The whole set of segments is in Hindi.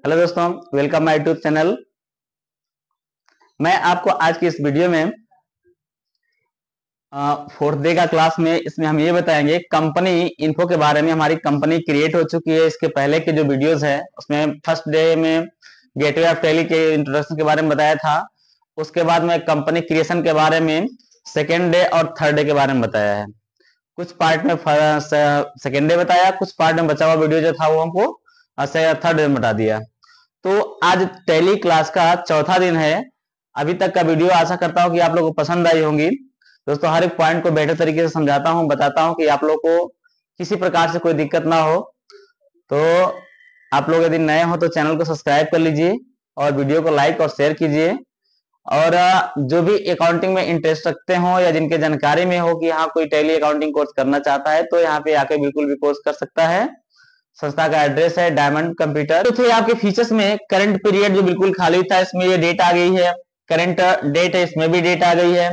हेलो दोस्तों, वेलकम माय यूट्यूब चैनल। मैं आपको आज की इस वीडियो में फोर्थ डे का क्लास में इसमें हम ये बताएंगे कंपनी इन्फो के बारे में। हमारी कंपनी क्रिएट हो चुकी है। इसके पहले के जो वीडियोस है उसमें फर्स्ट डे में गेटवे ऑफ टैली के इंट्रोडक्शन के बारे में बताया था। उसके बाद में कंपनी क्रिएशन के बारे में सेकेंड डे और थर्ड डे के बारे में बताया है। कुछ पार्ट में सेकेंड डे बताया, कुछ पार्ट में बचा हुआ वीडियो जो था वो हमको थर्ड डे में बता दिया। तो आज टैली क्लास का चौथा दिन है। अभी तक का वीडियो आशा करता हूं कि आप लोगों को पसंद आई होंगी। दोस्तों, हर एक पॉइंट को बेहतर तरीके से समझाता हूं, बताता हूं कि आप लोग को किसी प्रकार से कोई दिक्कत ना हो। तो आप लोग यदि नए हो तो चैनल को सब्सक्राइब कर लीजिए और वीडियो को लाइक और शेयर कीजिए। और जो भी अकाउंटिंग में इंटरेस्ट रखते हो या जिनके जानकारी में हो कि यहाँ कोई टैली अकाउंटिंग कोर्स करना चाहता है तो यहाँ पे आके बिल्कुल भी कोर्स कर सकता है। संस्था का एड्रेस है डायमंड कंप्यूटर। तो थे आपके फीचर्स में करंट पीरियड जो बिल्कुल खाली था, इसमें ये डेट आ गई है। करंट डेट है, इसमें भी डेट आ गई है।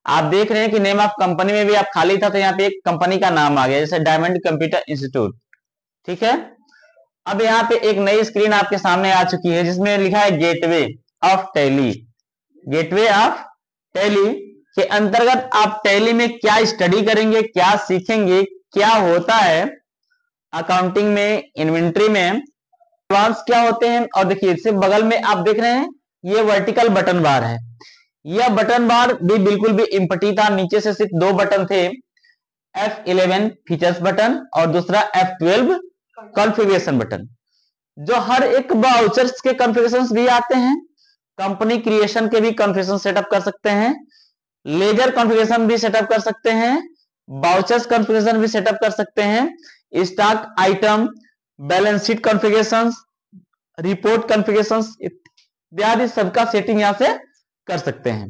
आप देख रहे हैं कि नेम ऑफ कंपनी में भी आप खाली था तो यहाँ पे एक कंपनी का नाम आ गया, जैसे डायमंड कंप्यूटर इंस्टीट्यूट। ठीक है। अब यहाँ पे एक नई स्क्रीन आपके सामने आ चुकी है जिसमें लिखा है gateway of tally. Gateway of tally के अंतर्गत आप टैली में क्या स्टडी करेंगे, क्या सीखेंगे, क्या होता है अकाउंटिंग में, इन्वेंट्री में, एडवांस क्या होते हैं। और देखिए इससे बगल में आप देख रहे हैं ये वर्टिकल बटन बार है। यह बटन बार भी बिल्कुल भी इम्पटी था। नीचे से सिर्फ दो बटन थे, F11 फीचर्स बटन और दूसरा F12 कॉन्फ़िगरेशन बटन, जो हर एक वाउचर्स के कॉन्फ़िगरेशंस भी आते हैं। कंपनी क्रिएशन के भी कॉन्फ़िगरेशन सेटअप कर सकते हैं, लेजर कॉन्फ़िगरेशन भी सेटअप कर सकते हैं, वाउचर्स कॉन्फ़िगरेशन भी सेटअप कर सकते हैं, stock item, balance sheet configuration, report configuration इत्यादि सबका सेटिंग यहां से कर सकते हैं।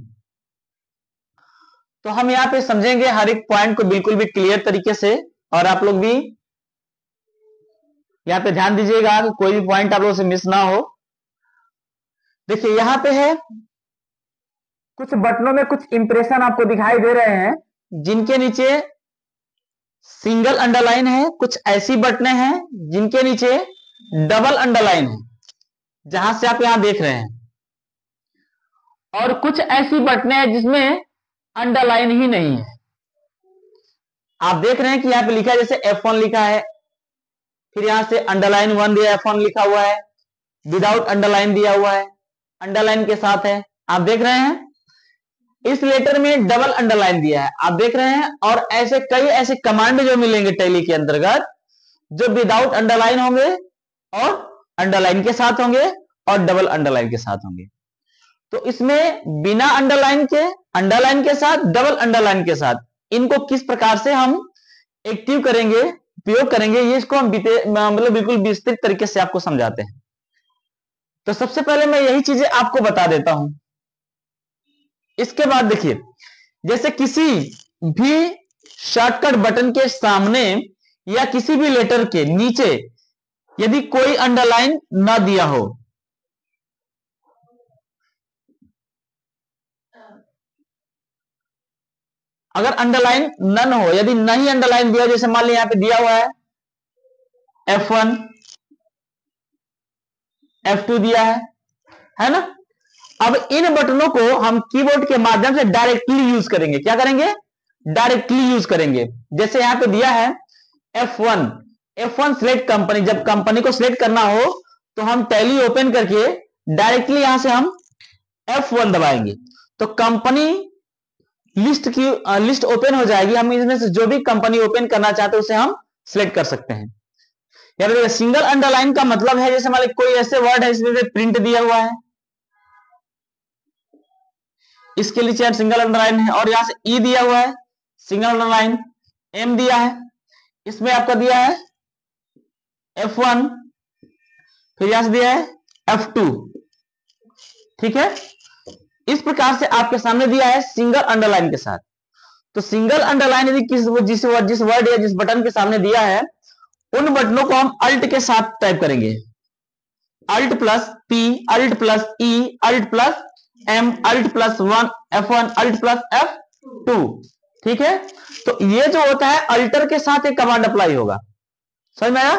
तो हम यहां पे समझेंगे हर एक पॉइंट को बिल्कुल भी क्लियर तरीके से। और आप लोग भी यहां पे ध्यान दीजिएगा कि कोई भी पॉइंट आप लोगों से मिस ना हो। देखिए यहां पे है कुछ बटनों में कुछ इंप्रेशन आपको दिखाई दे रहे हैं जिनके नीचे सिंगल अंडरलाइन है। कुछ ऐसी बटनें हैं जिनके नीचे डबल अंडरलाइन है, जहां से आप यहां देख रहे हैं। और कुछ ऐसी बटनें हैं जिसमें अंडरलाइन ही नहीं है। आप देख रहे हैं कि यहां पे लिखा है, जैसे F1 लिखा है, फिर यहां से अंडरलाइन 1 दिया, F1 लिखा हुआ है, विदाउट अंडरलाइन दिया हुआ है, अंडरलाइन के साथ है। आप देख रहे हैं इस लेटर में डबल अंडरलाइन दिया है, आप देख रहे हैं। और ऐसे कई ऐसे कमांड जो मिलेंगे टैली के अंतर्गत जो विदाउट अंडरलाइन होंगे और अंडरलाइन के साथ होंगे और डबल अंडरलाइन के साथ होंगे। तो इसमें बिना अंडरलाइन के साथ, डबल अंडरलाइन के साथ, इनको किस प्रकार से हम एक्टिव करेंगे, उपयोग करेंगे, ये इसको हम मतलब बिल्कुल विस्तृत तरीके से आपको समझाते हैं। तो सबसे पहले मैं यही चीजें आपको बता देता हूं। इसके बाद देखिए, जैसे किसी भी शॉर्टकट बटन के सामने या किसी भी लेटर के नीचे यदि कोई अंडरलाइन ना दिया हो, अगर अंडरलाइन नन हो, यदि नहीं अंडरलाइन दिया, जैसे मान लिया यहां पे दिया हुआ है F1, F2 दिया है ना। अब इन बटनों को हम कीबोर्ड के माध्यम से डायरेक्टली यूज करेंगे। क्या करेंगे? डायरेक्टली यूज करेंगे। जैसे यहां पे दिया है F1 सिलेक्ट कंपनी। जब कंपनी को सिलेक्ट करना हो तो हम टैली ओपन करके डायरेक्टली यहां से हम F1 दबाएंगे तो कंपनी लिस्ट ओपन हो जाएगी। हम इसमें से जो भी कंपनी ओपन करना चाहते हैं उसे हम सिलेक्ट कर सकते हैं। यानी सिंगल अंडरलाइन का मतलब है, जैसे मान लीजिए कोई ऐसे वर्ड है इसमें प्रिंट दिया हुआ है, इसके नीचे सिंगल अंडरलाइन है, और यहां से ई दिया हुआ है सिंगल अंडरलाइन, एम दिया है, इसमें आपका दिया है F1, फिर यहां से दिया है F2। ठीक है, इस प्रकार से आपके सामने दिया है सिंगल अंडरलाइन के साथ। तो सिंगल अंडरलाइन यदि जिस वर्ड या जिस बटन के सामने दिया है, उन बटनों को हम अल्ट के साथ टाइप करेंगे। Alt plus P, alt plus E, alt plus M, alt plus 1 F1, alt plus F2। ठीक है, तो ये जो होता है अल्टर के साथ एक कमांड अप्लाई होगा। समझ में आया?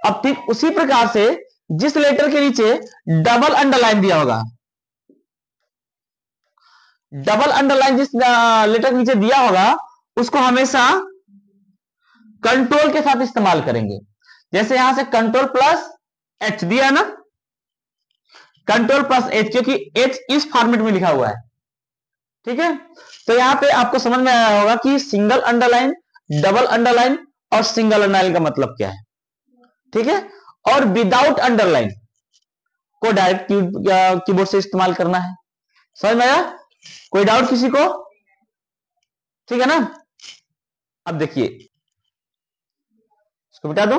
अब ठीक उसी प्रकार से जिस लेटर के नीचे डबल अंडरलाइन दिया होगा, डबल अंडरलाइन जिस लेटर के नीचे दिया होगा उसको हमेशा कंट्रोल के साथ इस्तेमाल करेंगे। जैसे यहां से कंट्रोल प्लस एच दिया ना, कंट्रोल प्लस एच, क्योंकि एच इस फॉर्मेट में लिखा हुआ है, ठीक है। तो यहां पे आपको समझ में आया होगा कि सिंगल अंडरलाइन, डबल अंडरलाइन और सिंगल अंडरलाइन का मतलब क्या है, ठीक है। और विदाउट अंडरलाइन को डायरेक्ट कीबोर्ड से इस्तेमाल करना है। समझ में आया? कोई डाउट किसी को? ठीक है ना। अब देखिए, इसको मिटा दो।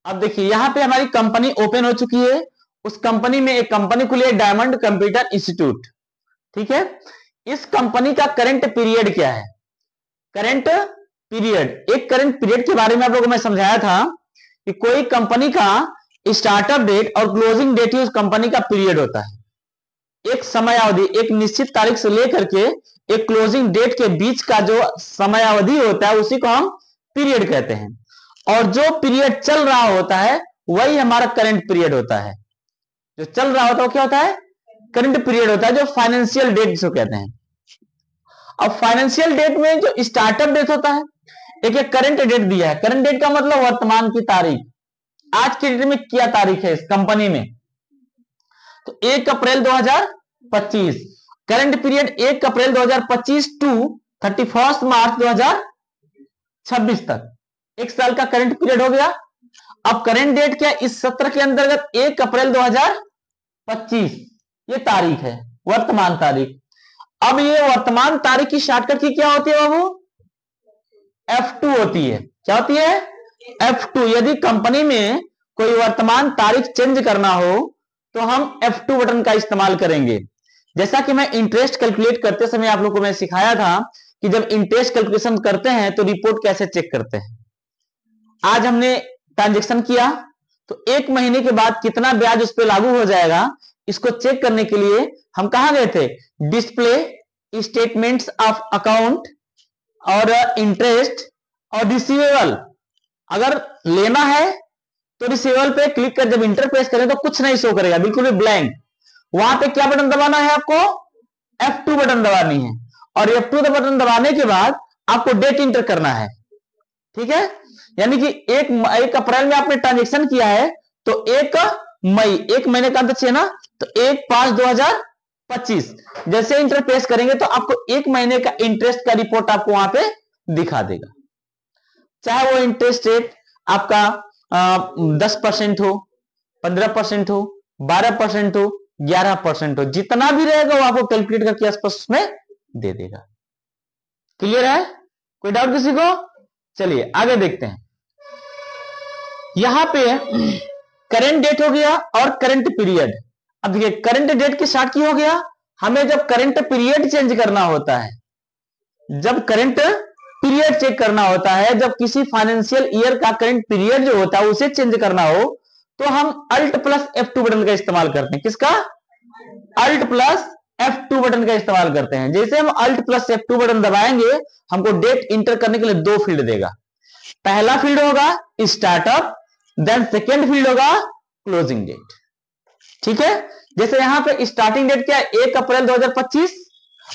अब देखिए यहां पे हमारी कंपनी ओपन हो चुकी है। उस कंपनी में एक कंपनी खुली है, डायमंड कंप्यूटर इंस्टीट्यूट, ठीक है। इस कंपनी का करंट पीरियड क्या है? करंट पीरियड, एक करंट पीरियड के बारे में आप लोगों को मैं समझाया था कि कोई कंपनी का स्टार्टअप डेट और क्लोजिंग डेट ही उस कंपनी का पीरियड होता है। एक समय अवधि, एक निश्चित तारीख से लेकर के एक क्लोजिंग डेट के बीच का जो समय अवधि होता है उसी को हम पीरियड कहते हैं। और जो पीरियड चल रहा होता है वही हमारा करंट पीरियड होता है। जो चल रहा होता है वो क्या होता है? करंट पीरियड होता है, जो फाइनेंशियल डेट जिसको कहते हैं। अब फाइनेंशियल डेट में जो स्टार्टअप डेट होता है, एक करंट डेट दिया है। करंट डेट का मतलब वर्तमान की तारीख, आज के डेट में क्या तारीख है इस कंपनी में, तो 1 अप्रैल 2025। करंट पीरियड 1 अप्रैल 2025 टू 31 मार्च 2026 तक, एक साल का करंट पीरियड हो गया। अब करंट डेट क्या? इस सत्र के अंतर्गत 1 अप्रैल 2025 ये तारीख है, वर्तमान तारीख। अब ये वर्तमान तारीख की शॉर्टकट की क्या होती है बाबू? F2 होती है। क्या होती है? F2। यदि कंपनी में कोई वर्तमान तारीख चेंज करना हो तो हम F2 बटन का इस्तेमाल करेंगे। जैसा कि मैं इंटरेस्ट कैलकुलेट करते समय आप लोगों को मैं सिखाया था कि जब इंटरेस्ट कैलकुलेशन करते हैं तो रिपोर्ट कैसे चेक करते हैं। आज हमने ट्रांजेक्शन किया तो 1 महीने के बाद कितना ब्याज उस पर लागू हो जाएगा, इसको चेक करने के लिए हम कहां गए थे? डिस्प्ले स्टेटमेंट्स ऑफ अकाउंट और इंटरेस्ट और रिसीवेबल। अगर लेना है तो रिसीवेबल पे क्लिक कर, जब इंटर प्रेस करें तो कुछ नहीं शो करेगा, बिल्कुल भी ब्लैंक। वहां पे क्या बटन दबाना है आपको? F2 बटन दबानी है। और F2 बटन दबाने के बाद आपको डेट इंटर करना है, ठीक है। यानी कि 1 अप्रैल में आपने ट्रांजेक्शन किया है तो 1 मई, 1 महीने का अंत चाहिए ना, तो 1/5/2025 जैसे इंटर प्रेस करेंगे तो आपको 1 महीने का इंटरेस्ट का रिपोर्ट आपको वहां पे दिखा देगा। चाहे वो इंटरेस्ट रेट आपका 10% हो, 15% हो, 12% हो, 11% हो, जितना भी रहेगा वो आपको कैलकुलेट करके आसपास उसमें दे देगा। क्लियर है? कोई डाउट किसी को? चलिए आगे देखते हैं। यहां पे करंट डेट हो गया और करंट पीरियड। अब देखिए करंट डेट के साथ की हो गया, हमें जब करंट पीरियड चेंज करना होता है, जब करंट पीरियड चेक करना होता है, जब किसी फाइनेंशियल ईयर का करंट पीरियड जो होता है उसे चेंज करना हो तो हम Alt प्लस F2 बटन का इस्तेमाल करते हैं। किसका? Alt प्लस F2 बटन का इस्तेमाल करते हैं। जैसे हम Alt प्लस F2 बटन दबाएंगे हमको डेट इंटर करने के लिए 2 फील्ड देगा। पहला फील्ड होगा स्टार्टअप, देन सेकेंड फील्ड होगा क्लोजिंग डेट, ठीक है। जैसे यहां पे स्टार्टिंग डेट क्या है? 1 अप्रैल 2025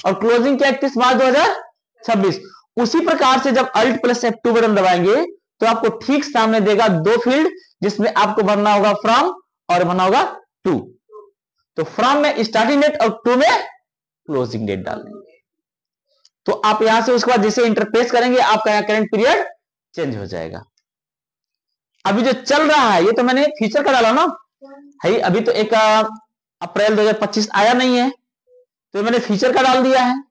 और क्लोजिंग क्या? 31 मार्च 2026। उसी प्रकार से जब Alt प्लस F2 बटन दबाएंगे तो आपको ठीक सामने देगा 2 फील्ड, जिसमें आपको भरना होगा फ्रॉम और भरना होगा टू। तो फ्रॉम में स्टार्टिंग डेट और टू में क्लोजिंग डेट डाल देंगे। तो आप यहां से उसके बाद जैसे इंटरप्रेस करेंगे आपका यहां करंट पीरियड चेंज हो जाएगा। अभी जो चल रहा है ये तो मैंने फ्यूचर का डाला ना है, अभी तो 1 अप्रैल 2025 आया नहीं है तो मैंने फ्यूचर का डाल दिया है।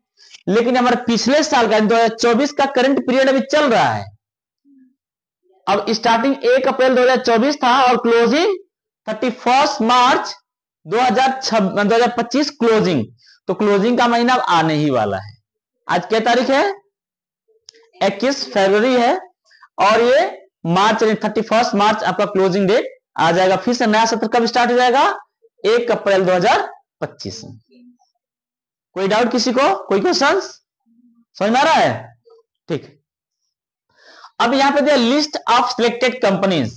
लेकिन हमारे पिछले साल का 2024 का करंट पीरियड अभी चल रहा है। अब स्टार्टिंग 1 अप्रैल 2024 था और क्लोजिंग 31 मार्च 2025 क्लोजिंग। तो क्लोजिंग का महीना अब आने ही वाला है। आज क्या तारीख है? 21 फरवरी है और ये मार्च 31 मार्च आपका क्लोजिंग डेट आ जाएगा। फिर से नया सत्र कब स्टार्ट हो जाएगा? 1 अप्रैल 2025 में। कोई डाउट किसी को, कोई क्वेश्चन समझ में आ रहा है? ठीक। अब यहां पे दिया लिस्ट ऑफ सिलेक्टेड कंपनीज,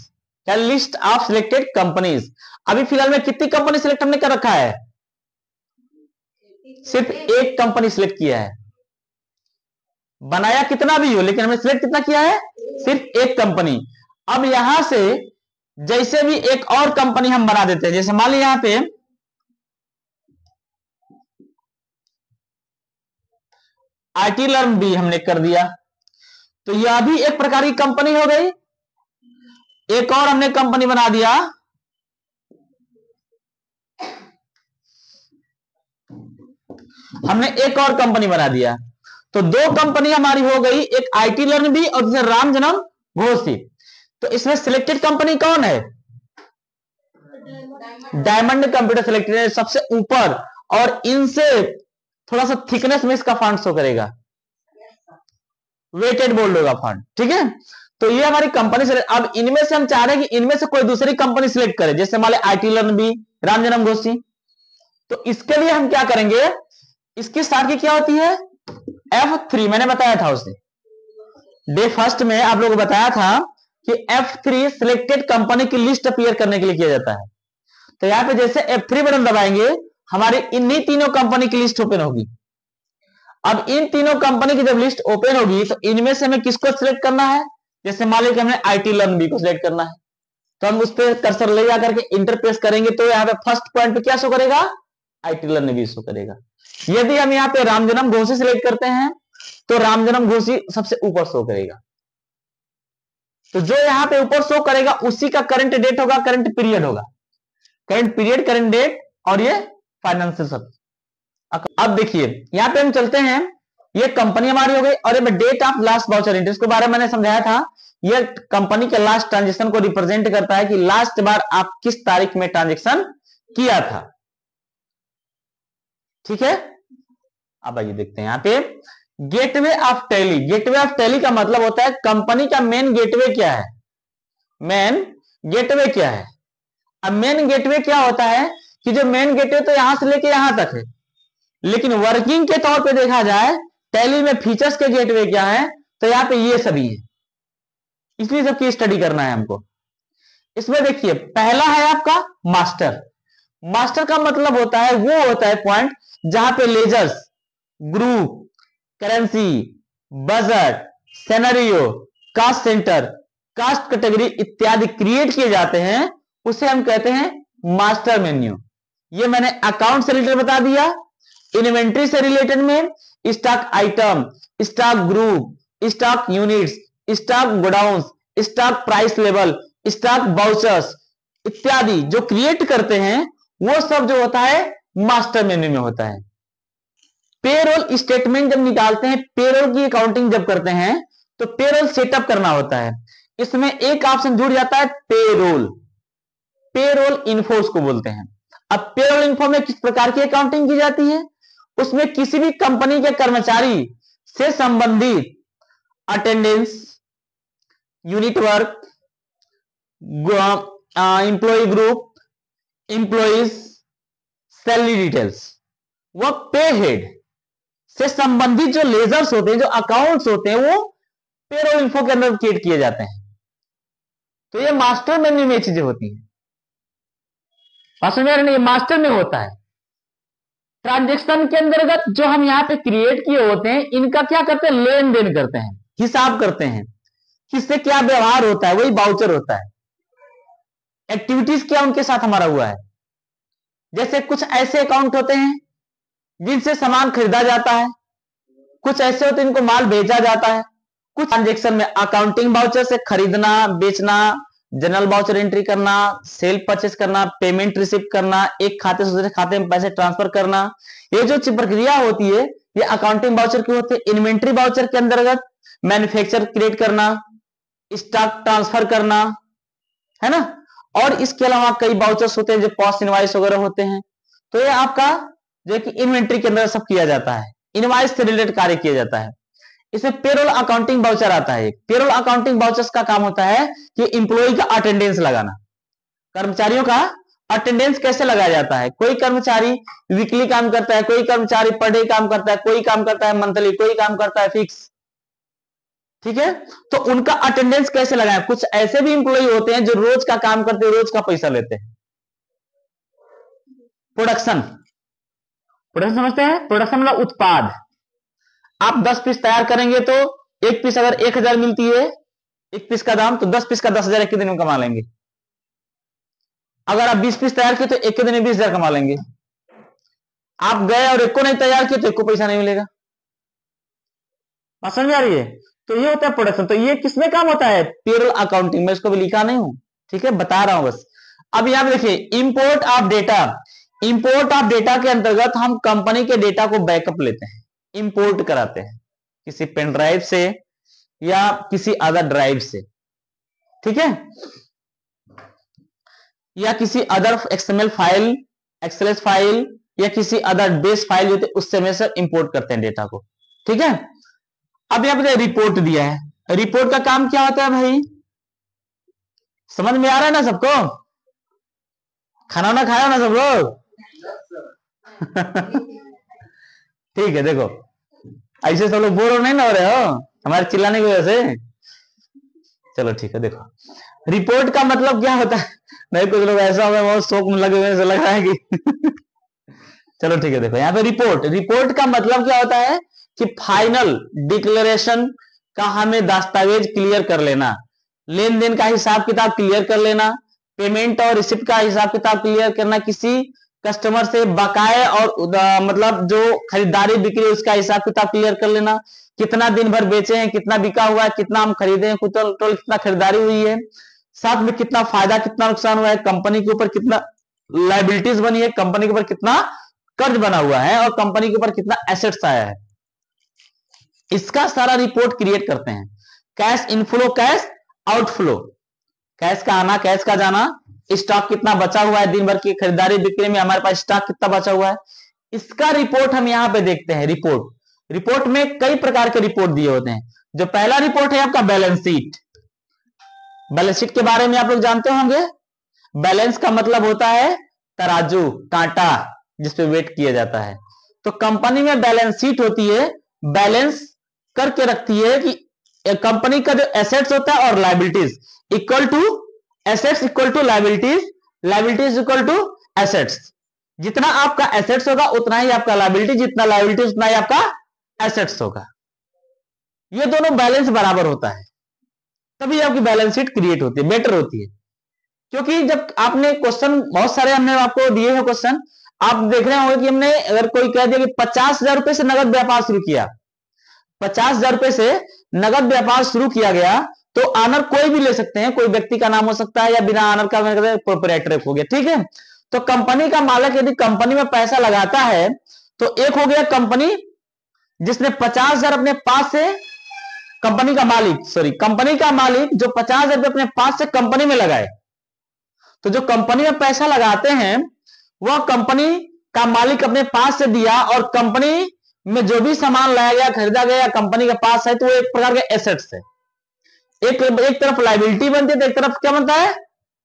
क्या लिस्ट ऑफ सिलेक्टेड कंपनीज। अभी फिलहाल में कितनी कंपनी सिलेक्ट हमने कर रखा है? सिर्फ एक कंपनी सिलेक्ट किया है, बनाया कितना भी हो लेकिन हमने सिलेक्ट कितना किया है? सिर्फ एक कंपनी। अब यहां से जैसे भी एक और कंपनी हम बना देते हैं, जैसे मान लीजिए यहां पे आईटी लर्न भी हमने कर दिया, तो यह भी एक प्रकार की कंपनी हो गई। एक और हमने कंपनी बना दिया, हमने एक और कंपनी बना दिया, तो दो कंपनी हमारी हो गई, एक आईटी लर्न भी और दूसरा राम जन्म घोषी। तो इसमें सिलेक्टेड कंपनी कौन है? डायमंड कंप्यूटर सिलेक्टेड है सबसे ऊपर, और इनसे थोड़ा सा थिकनेस में इसका फॉन्ट शो करेगा, वेटेड बोल्ड होगा फॉन्ट, ठीक है। तो ये हमारी कंपनी सिलेक्ट। अब इनमें से हम चाह रहे हैं कि इनमें से कोई दूसरी कंपनी सिलेक्ट करे, जैसे मान लीजिए आईटी लर्न भी, राम जन्म घोषी। तो इसके लिए हम क्या करेंगे, इसकी स्टार्ट की क्या होती है? F3, मैंने बताया था उसे डे फर्स्ट में आप लोगों को बताया था कि F3 सिलेक्टेड कंपनी की लिस्ट अपीयर करने के लिए किया जाता है। तो यहां पे जैसे F3 बटन दबाएंगे, हमारी इन्हीं तीनों कंपनी की लिस्ट ओपन होगी। अब इन तीनों कंपनी की जब लिस्ट ओपन होगी तो इनमें से हमें किसको सिलेक्ट करना है? जैसे मान लीजिए हमने आईटी लर्न बी को सिलेक्ट करना है, तो हम उस पर कर्सर ले जाकर के इंटर प्रेस करेंगे, तो यहाँ पे फर्स्ट पॉइंट पे क्या शो करेगा? आईटी लर्न बी शो करेगा। यदि हम यहाँ पे राम जन्म घोषी सिलेक्ट करते हैं तो राम जन्म घोषी सबसे ऊपर शो करेगा। तो जो यहाँ पे ऊपर शो करेगा उसी का करंट डेट होगा, करंट पीरियड होगा, करंट पीरियड, करंट डेट, और ये फाइनेंशियल सब। अब देखिए यहां पे हम चलते हैं, ये कंपनी हमारी हो गई, और ये date of last voucher entry, इसके बारे में मैंने समझाया था। ये कंपनी के लास्ट ट्रांजेक्शन को रिप्रेजेंट करता है कि लास्ट बार आप किस तारीख में ट्रांजेक्शन किया था, ठीक है। अब आइए देखते हैं यहां पे gateway of tally. Gateway of tally का मतलब होता है कंपनी का मेन गेटवे क्या है, मेन गेटवे क्या है। अब मेन गेटवे क्या होता है कि जो मेन गेटवे तो यहां से लेके यहां तक है, लेकिन वर्किंग के तौर पे देखा जाए टैली में फीचर्स के गेटवे क्या है, तो यहां पे ये सभी है, इसलिए सबकी स्टडी करना है हमको। इसमें देखिए पहला है आपका मास्टर। मास्टर का मतलब होता है, वो होता है पॉइंट जहां पे ledgers, group, currency, budget, scenario, cost centre, cost category इत्यादि क्रिएट किए जाते हैं, उसे हम कहते हैं मास्टर मेन्यू। ये मैंने अकाउंट से रिलेटेड बता दिया। इन्वेंट्री से रिलेटेड में stock item, stock group, stock units, stock godown, stock price level, stock vouchers इत्यादि जो क्रिएट करते हैं वो सब जो होता है मास्टर मेन्यू में होता है। पेरोल स्टेटमेंट जब निकालते हैं, पेरोल की अकाउंटिंग जब करते हैं, तो पेरोल सेटअप करना होता है। इसमें एक ऑप्शन जुड़ जाता है पेरोल, पेरोल इन्फो उसको बोलते हैं। अब पेरोल इन्फो में किस प्रकार की अकाउंटिंग की जाती है, उसमें किसी भी कंपनी के कर्मचारी से संबंधित attendance, unit work, employee group, employees, salary details, वह पे हेड से संबंधित जो लेजर्स होते हैं, जो अकाउंट्स होते हैं, वो पेरोल इन्फो के अंदर क्रिएट किए जाते हैं। तो ये मास्टर मेन्यू में चीजें होती हैं, ये मास्टर में होता है। ट्रांजेक्शन के अंतर्गत जो हम यहां पे क्रिएट किए होते हैं, इनका क्या करते हैं, लेन देन करते हैं, हिसाब करते हैं, किससे क्या व्यवहार होता है, वही बाउचर होता है। एक्टिविटीज क्या उनके साथ हमारा हुआ है। जैसे कुछ ऐसे अकाउंट होते हैं जिनसे सामान खरीदा जाता है, कुछ ऐसे होते हैं जिनको माल बेचा जाता है। कुछ ट्रांजेक्शन में अकाउंटिंग बाउचर से खरीदना, बेचना, जनरल बाउचर एंट्री करना, सेल परचेस करना, पेमेंट रिसीव करना, एक खाते से दूसरे खाते में पैसे ट्रांसफर करना, ये जो प्रक्रिया होती है ये अकाउंटिंग बाउचर की होती है। इन्वेंट्री बाउचर के अंतर्गत मैन्युफैक्चर क्रिएट करना, स्टॉक ट्रांसफर करना, है ना। और इसके अलावा कई बाउचर्स होते हैं जो कॉस्ट इनवाइस वगैरह होते हैं। तो ये आपका जो कि इन्वेंट्री के अंदर सब किया जाता है, इनवाइस से रिलेटेड कार्य किया जाता है। इसमें पेरोल अकाउंटिंग बाउचर आता है। पेरोल अकाउंटिंग बाउचर्स का काम होता है कि इंप्लॉय का अटेंडेंस लगाना, कर्मचारियों का अटेंडेंस कैसे लगाया जाता है? कोई कर्मचारी वीकली काम करता है, कोई कर्मचारी पर डे काम करता है, कोई काम करता है मंथली, कोई काम करता है फिक्स। ठीक है, तो उनका अटेंडेंस कैसे लगाएं? कुछ ऐसे भी इंप्लॉय होते हैं जो रोज का काम करते हैं, रोज का पैसा लेते हैं। प्रोडक्शन, प्रोडक्शन समझते हैं? प्रोडक्शन मतलब उत्पाद। आप 10 पीस तैयार करेंगे तो एक पीस अगर 1000 मिलती है एक पीस का दाम, तो 10 पीस का 10,000 एक दिन में कमा लेंगे। अगर आप 20 पीस तैयार किए तो एक दिन में 20,000 कमा लेंगे। आप गए और एक को नहीं तैयार किए तो एक को पैसा नहीं मिलेगा। बात समझ आ रही है? तो ये होता है प्रोडक्शन। तो ये किसमें काम होता है? पेरोल अकाउंटिंग में। इसको भी लिखा नहीं हूं, ठीक है, बता रहा हूं बस। अब यहां पे देखिए, import of data. Import of data के अंतर्गत हम कंपनी के डेटा को बैकअप लेते हैं, इंपोर्ट कराते हैं किसी पेन ड्राइव से या किसी अदर ड्राइव से, ठीक है, या किसी other XML file, XLS file या किसी अदर बेस फाइल जो उससे में से इंपोर्ट करते हैं डेटा को। ठीक है, अब यहां पे रिपोर्ट दिया है। रिपोर्ट का काम क्या होता है भाई? समझ में आ रहा है ना सबको? खाना वाना खाया ना सब लोग? ठीक है, देखो ऐसे सब लोग बोर हो नहीं ना हो रहे हो हमारे चिल्लाने की वजह से? चलो ठीक है, देखो रिपोर्ट का मतलब क्या होता है? नहीं, कुछ लोग ऐसा होगा बहुत शौक में लगे हुए से लग रहा है कि चलो ठीक है, देखो यहाँ पे रिपोर्ट, रिपोर्ट का मतलब क्या होता है कि फाइनल डिक्लेरेशन का हमें दस्तावेज क्लियर कर लेना, लेन देन का हिसाब किताब क्लियर कर लेना, पेमेंट और रिसिप्ट का हिसाब किताब क्लियर करना, किसी कस्टमर से बकाए और मतलब जो खरीदारी बिक्री उसका हिसाब किताब क्लियर कर लेना, कितना दिन भर बेचे हैं, कितना बिका हुआ है, कितना हम खरीदे हैं, टोटल कितना खरीदारी हुई है, साथ में कितना फायदा कितना नुकसान हुआ है, कंपनी के ऊपर कितना लाइबिलिटीज बनी है, कंपनी के ऊपर कितना कर्ज बना हुआ है और कंपनी के ऊपर कितना एसेट्स आया है, इसका सारा रिपोर्ट क्रिएट करते हैं। Cash inflow, cash outflow, cash का आना, कैश का जाना, स्टॉक कितना बचा हुआ है, दिन भर की खरीदारी बिक्री में हमारे पास स्टॉक कितना बचा हुआ है, इसका रिपोर्ट हम यहां पे देखते हैं। रिपोर्ट, रिपोर्ट में कई प्रकार के रिपोर्ट दिए होते हैं। जो पहला रिपोर्ट है आपका बैलेंस शीट। बैलेंस शीट के बारे में आप लोग जानते होंगे। बैलेंस का मतलब होता है तराजू, कांटा जिसपे वेट किया जाता है। तो कंपनी में बैलेंस शीट होती है, बैलेंस करके रखती है कि कंपनी का जो एसेट्स होता है और liabilities equal to assets equal to liabilities, liabilities equal to assets. जितना आपका एसेट्स होगा उतना ही आपका लायबिलिटी, जितना लायबिलिटी उतना ही आपका एसेट्स होगा। ये दोनों बैलेंस बराबर होता है, तभी आपकी बैलेंस शीट क्रिएट होती है, बेटर होती है। क्योंकि जब आपने क्वेश्चन बहुत सारे हमने आपको दिए हैं क्वेश्चन, आप देख रहे होंगे कि हमने अगर कोई कह दिया कि 50,000 रुपए से नगद व्यापार शुरू किया, 50,000 रुपए से नगद व्यापार शुरू किया गया, तो ऑनर कोई भी ले सकते हैं, कोई व्यक्ति का नाम हो सकता है या बिना ऑनर का प्रोप्राइटर हो गया। ठीक है, तो कंपनी का मालिक यदि कंपनी में पैसा लगाता है तो एक हो गया कंपनी जिसने 50,000 अपने पास से, कंपनी का मालिक, सॉरी कंपनी का मालिक जो 50,000 रुपए अपने पास से कंपनी में लगाए। तो जो कंपनी में पैसा लगाते हैं वह कंपनी का मालिक अपने पास से दिया, और कंपनी में जो भी सामान लाया गया, खरीदा गया, कंपनी के पास है, तो वो एक प्रकार के एसेट्स है। एक तरफ लायबिलिटी बनती है तो एक तरफ क्या बनता है?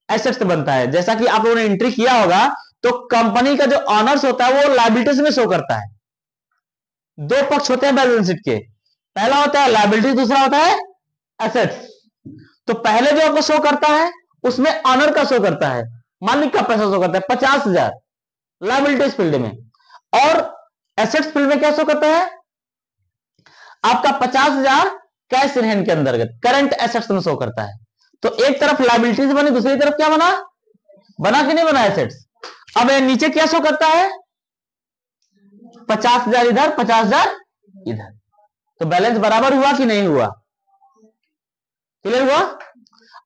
एसेट्स बनता है। जैसा कि आप लोगों ने एंट्री किया होगा तो कंपनी का जो ऑनर्स होता है वो लायबिलिटीज में शो करता है। दो पक्ष होते हैं बैलेंस शीट के, पहला होता है लायबिलिटी, दूसरा होता है एसेट्स। तो पहले जो आपको शो करता है उसमें ऑनर का शो करता है, मालिक का पैसा शो करता है 50,000 लायबिलिटीज फील्ड में, और एसेट्स फील्ड में क्या शो करता है? आपका 50,000 कैश इन हैंड के अंतर्गत करंट एसेट्स में शो करता है। तो एक तरफ लायबिलिटीज बनी, दूसरी तरफ क्या बना? बना कि नहीं बना? एसेट्स। अब नीचे क्या शो करता है? 50,000 इधर, 50,000 इधर। तो बैलेंस बराबर हुआ कि नहीं हुआ? क्लियर हुआ?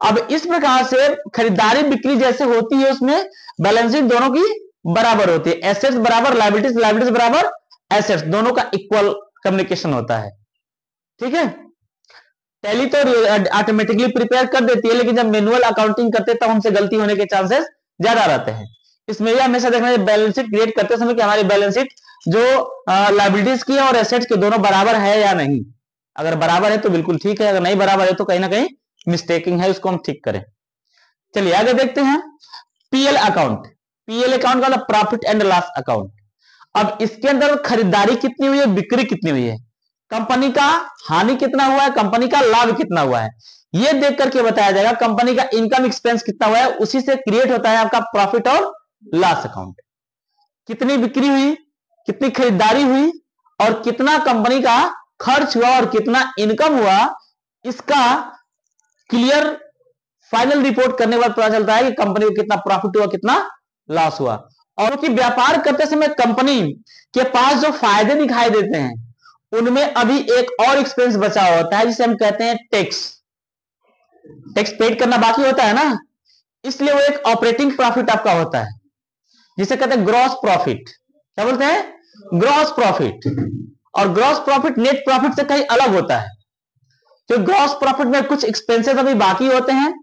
अब इस प्रकार से खरीदारी बिक्री जैसे होती है उसमें बैलेंस शीट दोनों की बराबर होती है। एसेट्स बराबर लायबिलिटीज, लायबिलिटीज बराबर एसेट्स, दोनों का इक्वल कम्युनिकेशन होता है। ठीक है, टैली तो ऑटोमेटिकली प्रिपेयर कर देती है, लेकिन जब मैनुअल अकाउंटिंग करते हैं तब हमसे गलती होने के चांसेस ज्यादा रहते हैं। इसमें यह हमेशा देखना है बैलेंस शीट क्रिएट करते समय कि हमारी बैलेंस शीट जो लायबिलिटीज की और एसेट्स के दोनों बराबर है या नहीं। अगर बराबर है तो बिल्कुल ठीक है, अगर नहीं बराबर है तो कहीं ना कहीं मिस्टेकिंग है, उसको हम ठीक करें। चलिए आगे देखते हैं। पीएल अकाउंट, पीएल अकाउंट का मतलब प्रॉफिट एंड लॉस अकाउंट। अब इसके अंदर खरीदारी कितनी हुई है, बिक्री कितनी हुई है, कंपनी का हानि कितना हुआ है, कंपनी का लाभ कितना हुआ है, ये देख करके बताया जाएगा। कंपनी का इनकम एक्सपेंस कितना हुआ है, उसी से क्रिएट होता है आपका प्रॉफिट और लॉस अकाउंट। कितनी बिक्री हुई, कितनी खरीदारी हुई और कितना कंपनी का खर्च हुआ और कितना इनकम हुआ, इसका क्लियर फाइनल रिपोर्ट करने के बाद पता चलता है कि कंपनी को कितना प्रॉफिट हुआ, कितना लॉस हुआ। और कि व्यापार करते समय कंपनी के पास जो फायदे दिखाई देते हैं उनमें अभी एक और एक्सपेंस बचा होता है जिसे हम कहते हैं टैक्स। टैक्स पेड करना बाकी होता है ना, इसलिए वो एक ऑपरेटिंग प्रॉफिट आपका होता है जिसे कहते हैं ग्रॉस प्रॉफिट। क्या बोलते हैं? Gross profit. और ग्रॉस प्रॉफिट नेट प्रॉफिट से कहीं अलग होता है, तो ग्रॉस प्रॉफिट में कुछ एक्सपेंसेस अभी बाकी होते हैं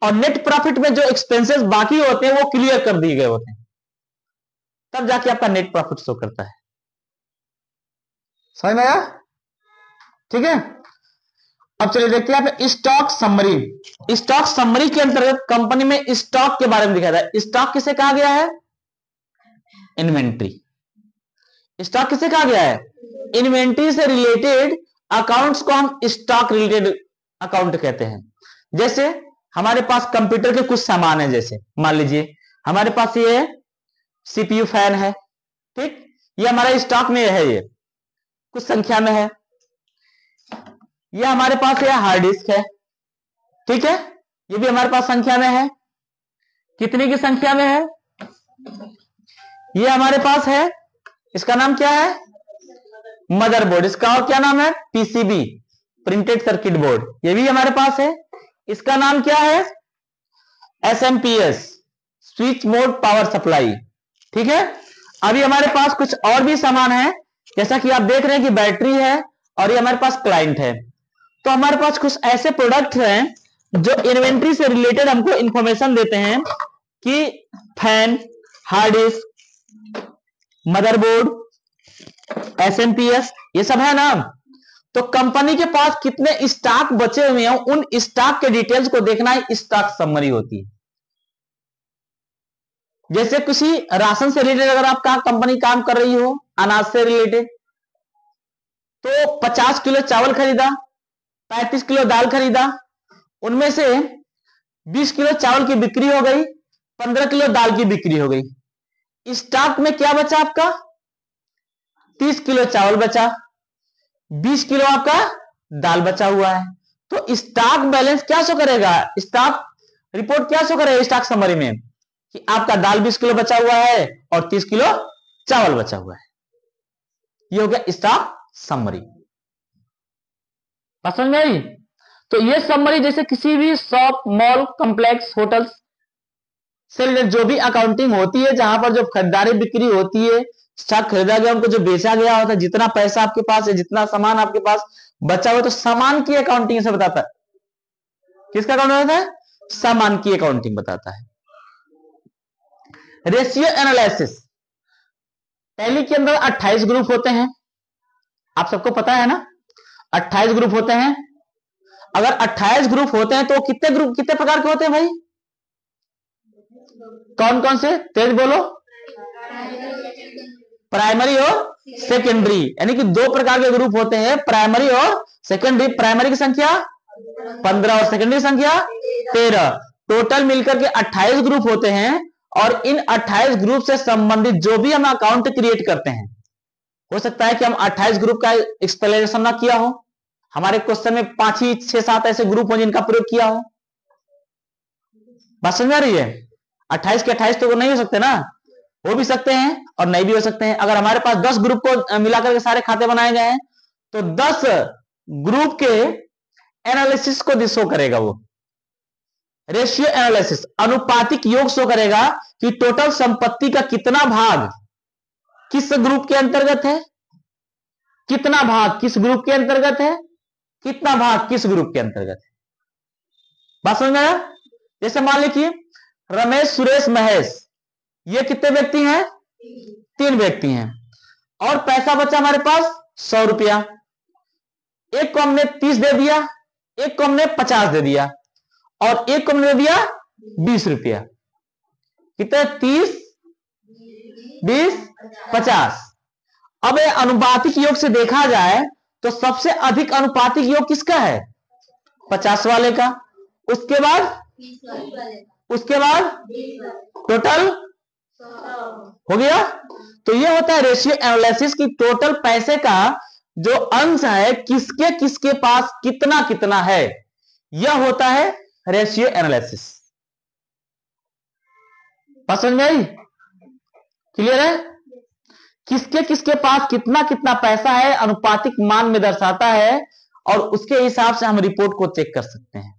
और नेट प्रॉफिट में जो एक्सपेंसेस बाकी होते हैं वो क्लियर कर दिए गए होते हैं, तब जाके आपका नेट प्रॉफिट शो करता है। समझ में आया? ठीक है, अब चलिए देखते हैं आप स्टॉक समरी। स्टॉक समरी के अंतर्गत कंपनी में स्टॉक के बारे में दिखाया था। स्टॉक किसे कहा गया है? इन्वेंट्री। स्टॉक किसे कहा गया है? इन्वेंट्री से रिलेटेड अकाउंट्स को हम स्टॉक रिलेटेड अकाउंट कहते हैं। जैसे हमारे पास कंप्यूटर के कुछ सामान है, जैसे मान लीजिए हमारे पास ये सीपीयू फैन है, ठीक, ये हमारा स्टॉक में है, ये कुछ संख्या में है। ये हमारे पास ये हार्ड डिस्क है, ठीक है, ये भी हमारे पास संख्या में है। कितनी की संख्या में है? ये हमारे पास है, इसका नाम क्या है? मदरबोर्ड। इसका और क्या नाम है? PCB, printed circuit board. ये भी हमारे पास है, इसका नाम क्या है? SMPS, switch mode power supply. ठीक है, अभी हमारे पास कुछ और भी सामान है, जैसा कि आप देख रहे हैं कि बैटरी है और ये हमारे पास क्लाइंट है। तो हमारे पास कुछ ऐसे प्रोडक्ट हैं जो इन्वेंट्री से रिलेटेड हमको इंफॉर्मेशन देते हैं कि fan, hard disk, motherboard, SMPS, ये सब है ना। तो कंपनी के पास कितने स्टॉक बचे हुए हैं, उन स्टॉक के डिटेल्स को देखना ही स्टॉक समरी होती है। जैसे किसी राशन से रिलेटेड अगर आपका कंपनी काम कर रही हो, अनाज से रिलेटेड, तो 50 किलो चावल खरीदा, 35 किलो दाल खरीदा, उनमें से 20 किलो चावल की बिक्री हो गई, 15 किलो दाल की बिक्री हो गई। स्टॉक में क्या बचा आपका? 30 किलो चावल बचा, 20 किलो आपका दाल बचा हुआ है। तो स्टॉक बैलेंस क्या शो करेगा? स्टॉक रिपोर्ट क्या शो करेगा स्टॉक समरी में? कि आपका दाल 20 किलो बचा हुआ है और 30 किलो चावल बचा हुआ है। ये हो गया स्टॉक समरी। समझ में आई? तो ये समरी जैसे किसी भी शॉप, मॉल, कॉम्प्लेक्स, होटल्स से रिलेटेड जो भी अकाउंटिंग होती है, जहां पर जो खरीदारी बिक्री होती है, स्टॉक खरीदा गया, उनको जो बेचा गया होता है, जितना पैसा आपके पास है, जितना सामान आपके पास बचा हुआ, तो सामान की अकाउंटिंग से बताता है। किसका अकाउंट बताता है? सामान की अकाउंटिंग बताता है। रेशियो एनालिसिस, टैली के अंदर 28 ग्रुप होते हैं, आप सबको पता है ना, 28 ग्रुप होते हैं। अगर 28 ग्रुप होते हैं तो कितने ग्रुप, कितने प्रकार के होते हैं भाई? कौन कौन से? तेज बोलो। प्राइमरी और सेकेंडरी, यानी कि 2 प्रकार के ग्रुप होते हैं, प्राइमरी और सेकेंडरी। प्राइमरी की संख्या 15 और सेकेंडरी संख्या 13, टोटल मिलकर के 28 ग्रुप होते हैं। और इन 28 ग्रुप से संबंधित जो भी हम अकाउंट क्रिएट करते हैं, हो सकता है कि हम 28 ग्रुप का एक्सप्लेनेशन ना किया हो, हमारे क्वेश्चन में 5 ही 6-7 ऐसे ग्रुप हो जिनका प्रयोग किया हो। बात समझ में आ रही है? 28 के 28 तो नहीं हो सकते ना, हो भी सकते हैं और नहीं भी हो सकते हैं। अगर हमारे पास 10 ग्रुप को मिलाकर के सारे खाते बनाए गए हैं तो 10 ग्रुप के एनालिसिस को शो करेगा वो। रेशियो एनालिसिस, अनुपातिक योग शो करेगा कि टोटल संपत्ति का कितना भाग किस ग्रुप के अंतर्गत है, कितना भाग किस ग्रुप के अंतर्गत है, कितना भाग किस ग्रुप के अंतर्गत है। बात समझ में आया? जैसे मान लीजिए रमेश, सुरेश, महेश, ये कितने व्यक्ति हैं? 3 व्यक्ति हैं। और पैसा बचा हमारे पास 100 रुपया। एक को हमने 30 दे दिया, एक को हमने 50 दे दिया और एक को हमने दे दिया 20 रुपया। कितने? 30, 20, 50। अब ये अनुपातिक योग से देखा जाए तो सबसे अधिक अनुपातिक योग किसका है? 50 वाले का। उसके बाद टोटल हो गया। तो ये होता है रेशियो एनालिसिस की टोटल पैसे का जो अंश है किसके किसके पास कितना कितना है, यह होता है रेशियो एनालिसिस। समझ में आई? क्लियर है? किसके किसके पास कितना कितना पैसा है अनुपातिक मान में दर्शाता है, और उसके हिसाब से हम रिपोर्ट को चेक कर सकते हैं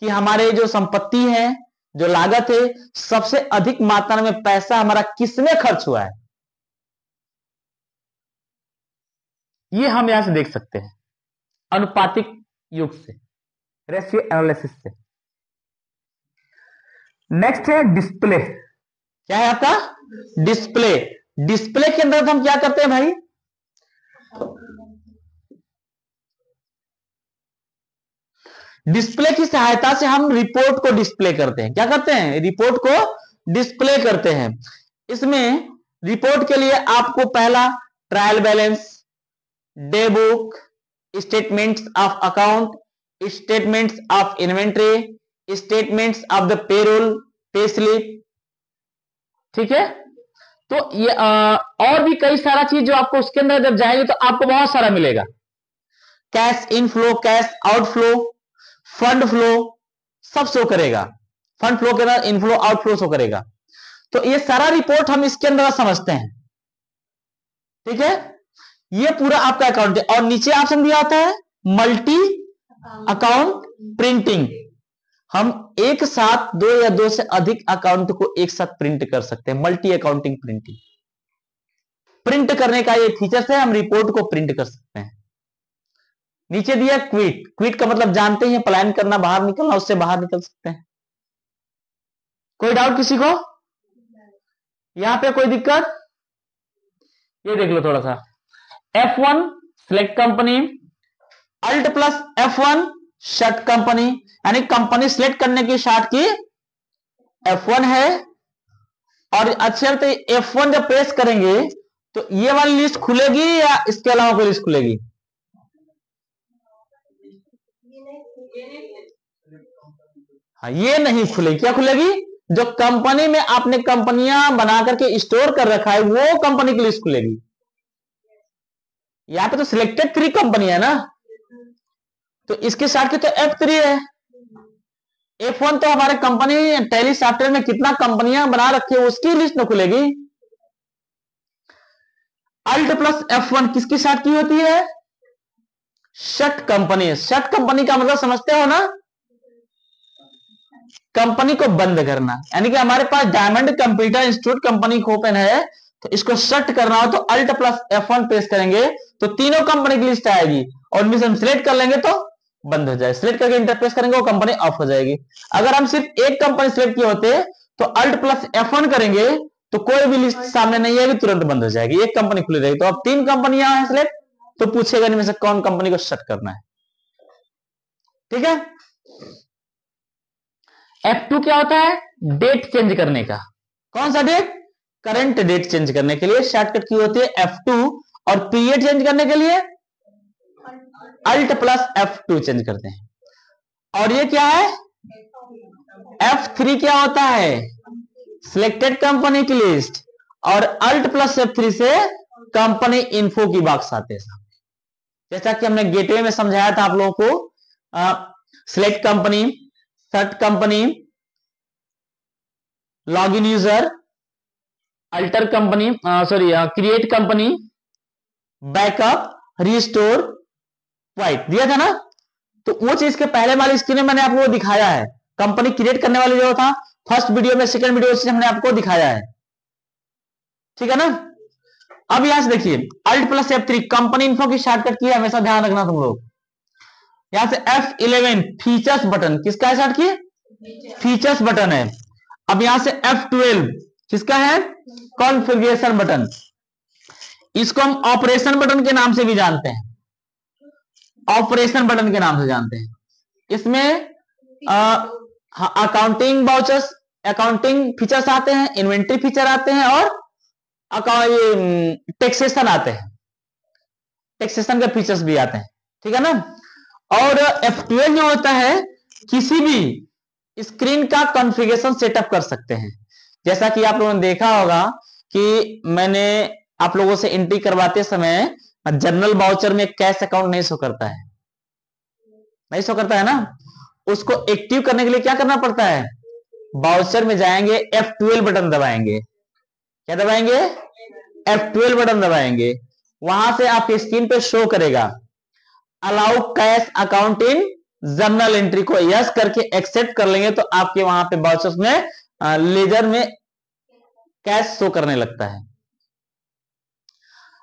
कि हमारे जो संपत्ति है, जो लागत है, सबसे अधिक मात्रा में पैसा हमारा किसमें खर्च हुआ है, ये हम यहां से देख सकते हैं अनुपातिक योग से, रेशियो एनालिसिस से। नेक्स्ट है डिस्प्ले। क्या है आपका? डिस्प्ले। डिस्प्ले के अंदर हम क्या करते हैं भाई? डिस्प्ले की सहायता से हम रिपोर्ट को डिस्प्ले करते हैं। क्या करते हैं? रिपोर्ट को डिस्प्ले करते हैं। इसमें रिपोर्ट के लिए आपको पहला trial balance, day book, statements of account, statements of inventory, statements of the payroll, pay slip, ठीक है। तो ये और भी कई सारा चीज जो आपको उसके अंदर जब जाएंगे तो आपको बहुत सारा मिलेगा। Cash inflow, cash outflow, fund flow, सब शो करेगा। फंड फ्लो के अंदर इनफ्लो आउटफ्लो शो करेगा। तो ये सारा रिपोर्ट हम इसके अंदर समझते हैं, ठीक है। ये पूरा आपका अकाउंट है। और नीचे ऑप्शन दिया होता है मल्टी अकाउंट प्रिंटिंग। हम एक साथ दो या दो से अधिक अकाउंट को एक साथ प्रिंट कर सकते हैं। मल्टी अकाउंटिंग प्रिंटिंग, प्रिंट करने का ये फीचर है, हम रिपोर्ट को प्रिंट कर सकते हैं। नीचे दिया क्विट। क्विट का मतलब जानते हैं, प्लान करना, बाहर निकलना, उससे बाहर निकल सकते हैं। कोई डाउट किसी को? यहां पे कोई दिक्कत? ये देख लो थोड़ा सा। F1 select company, alt plus F1 shut company, यानी कंपनी सिलेक्ट करने की शॉर्ट की F1 है। और अच्छे से F1 जब प्रेस करेंगे तो ये वाली लिस्ट खुलेगी या इसके अलावा कोई लिस्ट खुलेगी? हाँ, ये नहीं खुलेगी। क्या खुलेगी? जो कंपनी में आपने कंपनियां बना करके स्टोर कर रखा है वो कंपनी की लिस्ट खुलेगी। यहां पे तो सिलेक्टेड 3 कंपनी है ना, तो इसके साथ की तो F3 है। F1 तो हमारे कंपनी टैली सॉफ्टवेयर में कितना कंपनियां बना रखी है उसकी लिस्ट में खुलेगी। अल्ट प्लस F1 किसके साथ की होती है? Shut company. शट कंपनी का मतलब समझते हो ना? कंपनी को बंद करना। यानी कि हमारे पास diamond computer institute company open है, तो इसको शट करना हो तो अल्ट प्लस F1 प्रेस करेंगे तो तीनों कंपनी की लिस्ट आएगी, और इनमें से हम सिलेक्ट कर लेंगे तो बंद हो जाए। सिलेक्ट करके इंटर प्रेस करेंगे वो कंपनी ऑफ हो जाएगी। अगर हम सिर्फ एक कंपनी सिलेक्ट किए होते तो अल्ट प्लस F1 करेंगे तो कोई भी लिस्ट सामने नहीं आएगी, तुरंत बंद हो जाएगी, एक कंपनी खुली रहेगी। तो अब 3 कंपनियां हैं सिलेक्ट, तो पूछेगा इनमें से कौन कंपनी को शट करना है, ठीक है। F2 क्या होता है? डेट चेंज करने का। कौन सा डेट? करंट डेट चेंज करने के लिए शॉर्टकट की होती है F2, और पीरियड चेंज करने के लिए अल्ट प्लस F2 चेंज करते हैं। और ये क्या है? F3 क्या होता है? सिलेक्टेड कंपनी की लिस्ट, और अल्ट प्लस F3 से कंपनी इन्फो की बॉक्स आते हैं। जैसा कि हमने गेटवे में समझाया था आप लोगों को, select company, shut company, log in user, alter company, create company, backup, restore, वाइट दिया था ना। तो वो चीज के पहले वाली स्क्रीन में मैंने आपको दिखाया है। कंपनी क्रिएट करने वाली जो था फर्स्ट वीडियो में, सेकंड वीडियो से हमने आपको दिखाया है, ठीक है ना। अब यहां से देखिए alt plus F3 company info की शॉर्टकट की है, हमेशा ध्यान रखना तुम लोग। यहां से F11 फीचर्स बटन, किसका शॉर्ट की? फीचर्स बटन है। अब यहां से F12 किसका है? Configuration button. इसको हम ऑपरेशन बटन के नाम से भी जानते हैं, ऑपरेशन बटन के नाम से जानते हैं। इसमें अकाउंटिंग वाउचर्स अकाउंटिंग फीचर्स आते हैं, इन्वेंट्री फीचर आते हैं और टैक्सेशन आते हैं, टैक्सेशन के फीचर्स भी आते हैं, ठीक है ना। और F12 जो होता है किसी भी स्क्रीन का कॉन्फ़िगरेशन सेटअप कर सकते हैं। जैसा कि आप लोगों ने देखा होगा कि मैंने आप लोगों से एंट्री करवाते समय जनरल वाउचर में कैश अकाउंट नहीं शो करता है, नहीं शो करता है ना। उसको एक्टिव करने के लिए क्या करना पड़ता है, वाउचर में जाएंगे, F12 बटन दबाएंगे। क्या दबाएंगे, F12 बटन दबाएंगे। वहां से आपकी स्क्रीन पे शो करेगा allow cash account in journal entry, को यस करके एक्सेप्ट कर लेंगे तो आपके वहां पे वाउचर्स में लेजर में कैश शो करने लगता है।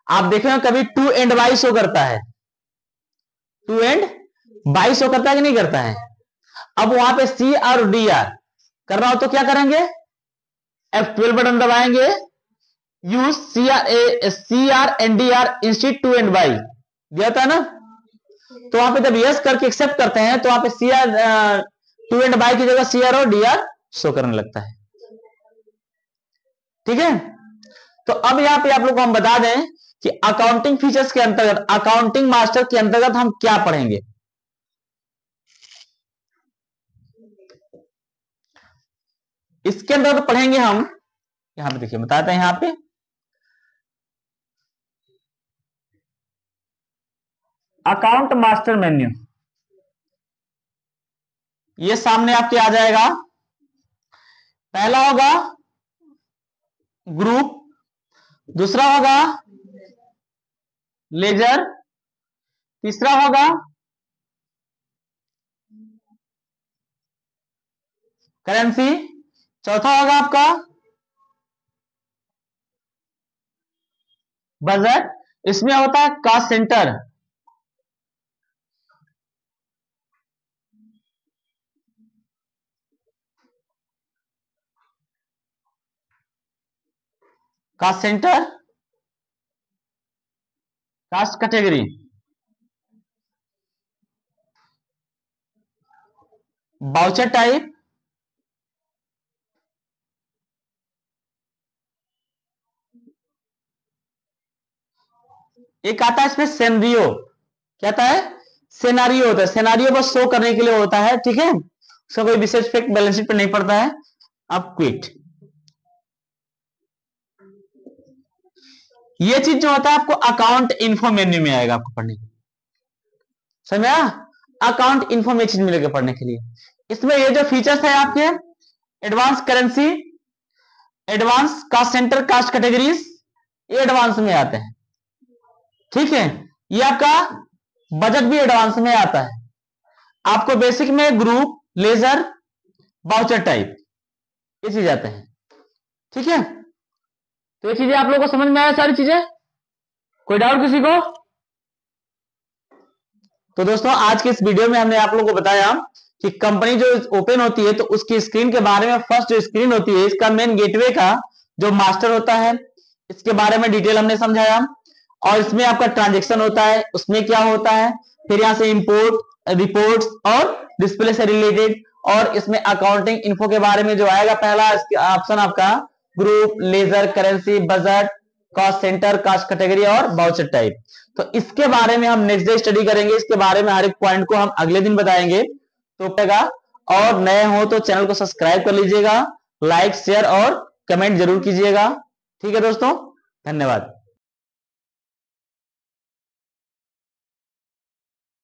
आप देखेंगे कभी टू एंड बाई शो करता है, टू एंड बाई शो करता है कि नहीं करता है। अब वहां पे सी और डी आर करना हो तो क्या करेंगे, F12 बटन दबाएंगे, use C R and D R instead to and by दिया था ना। तो वहां पे जब यस करके एक्सेप्ट करते हैं तो वहां पे C R to and by की जगह सी आर और डी आर शो करने लगता है, ठीक है। तो अब यहां पे आप लोग को हम बता दें कि अकाउंटिंग फीचर्स के अंतर्गत, अकाउंटिंग मास्टर के अंतर्गत हम क्या पढ़ेंगे। इसके अंदर पढ़ेंगे हम, यहां पे देखिए बताते हैं, यहां पे अकाउंट मास्टर मेन्यू, ये सामने आपके आ जाएगा। पहला होगा ग्रुप, दूसरा होगा लेजर, तीसरा होगा करेंसी, चौथा होगा आपका बजट, इसमें होता है cost centre, cost centre, cost category, voucher type, एक आता है इसमें सेनरियो, क्या आता है, सेनारियो होता है, सेनारियो बस शो करने के लिए होता है, ठीक है, उसका कोई विशेष इफेक्ट बैलेंस शीट पर नहीं पड़ता है। अब क्विट, ये चीज जो होता है आपको अकाउंट इन्फो मेन्यू में आएगा आपको पढ़ने के लिए, समझ में आया, अकाउंट इन्फो में चीज मिलेगा पढ़ने के लिए। इसमें ये जो फीचर्स है आपके, advance currency, advance cost centre, cost categories, ये एडवांस में आते हैं, ठीक है। ये आपका बजट भी एडवांस में आता है। आपको बेसिक में ग्रुप, लेजर, वाउचर टाइप, ये चीज आते हैं, ठीक है। तो ये चीजें आप लोगों को समझ में आया सारी चीजें, कोई डाउट किसी को। तो दोस्तों आज के इस वीडियो में हमने आप लोगों को बताया कि कंपनी जो ओपन होती है तो उसकी स्क्रीन के बारे में, फर्स्ट जो स्क्रीन होती है इसका मेन गेटवे का जो मास्टर होता है इसके बारे में डिटेल हमने समझाया, और इसमें आपका ट्रांजेक्शन होता है उसमें क्या होता है, फिर यहां से इंपोर्ट, रिपोर्ट्स और डिस्प्ले से रिलेटेड, और इसमें अकाउंटिंग इन्फो के बारे में जो आएगा पहला ऑप्शन आपका group, ledger, currency, budget, cost centre, cost category और वाउचर टाइप। तो इसके बारे में हम नेक्स्ट डे स्टडी करेंगे, इसके बारे में हर एक पॉइंट को हम अगले दिन बताएंगे। तो और नए हो तो चैनल को सब्सक्राइब कर लीजिएगा, लाइक, शेयर और कमेंट जरूर कीजिएगा, ठीक है दोस्तों, धन्यवाद।